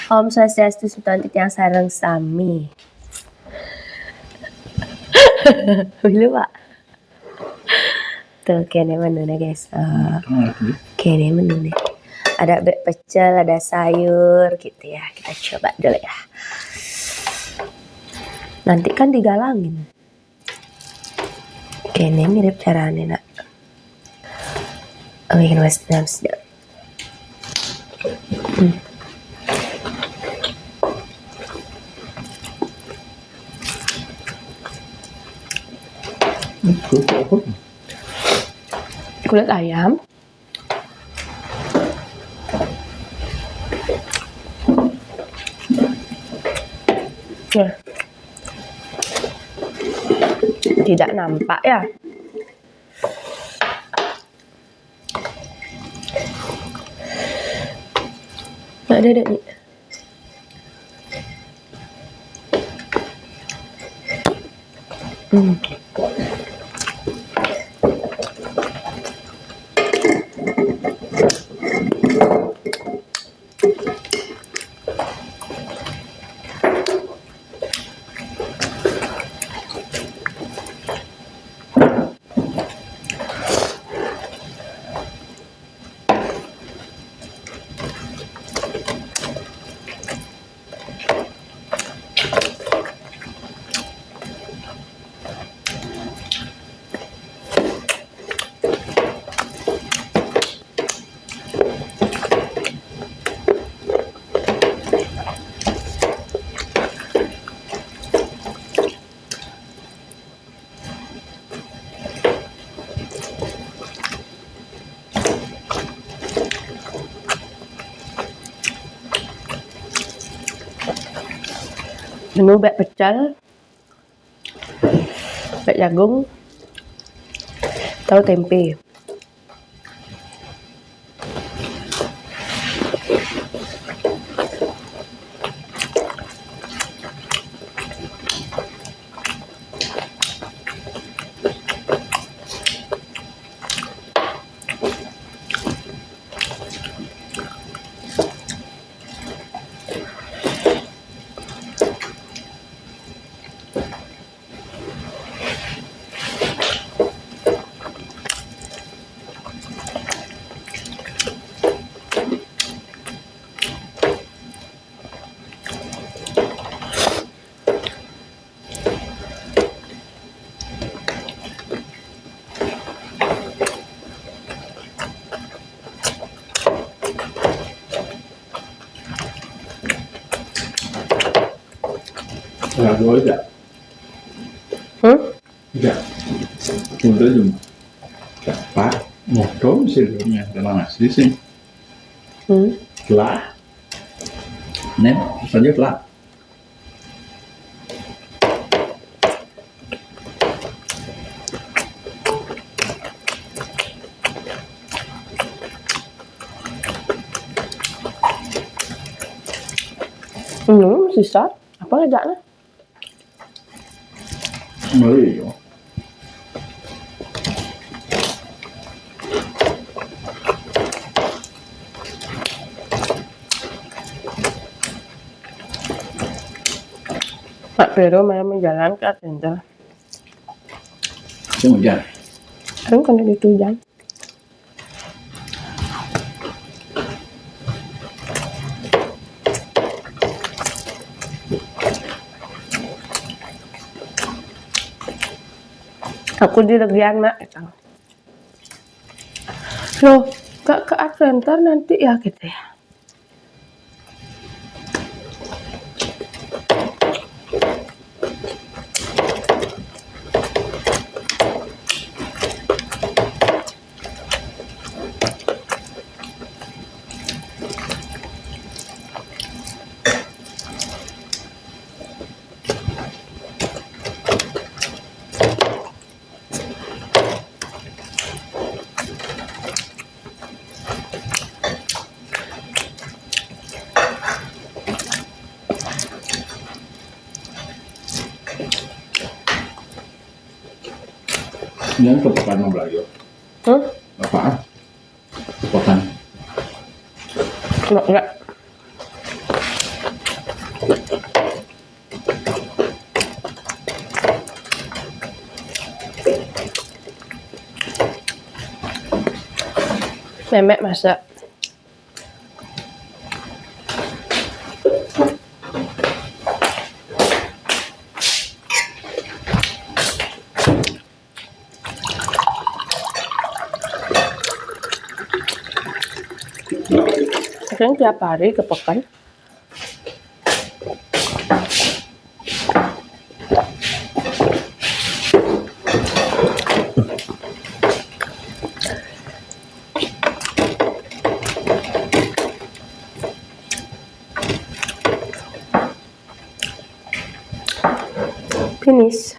Om Swastiastu Sutanti Tiang Sareng Sami. Lupa. Tuh kene menu nih guys. Kene menu nih. Ada pecel, ada sayur gitu ya. Kita coba dulu ya. Nanti kan digalangin. Kene mirip caranya nak. Bikin wasdam sedap. Kulit ayam. Ya. Tidak nampak ya. Nggak ada nih. Menu bek pecel, bek jagung, tahu tempe. Lagu aja. Enggak. Udah cuma. Cepat. Modal sebelumnya tenang asli sih. Telah. Nen, saja telah. Sisa. Apa ngajaknya? Mari yo. Pak Pero mau jalan ke Argentina. Semenjak. Kan kena ditujang. Aku di legian mak. Loh, gak ke adventure nanti ya gitu ya. Yang kepekan mau belajar. Apaan? Kepekan. Enggak. Memek masak. Kadang tiap hari ke pekan. Finish.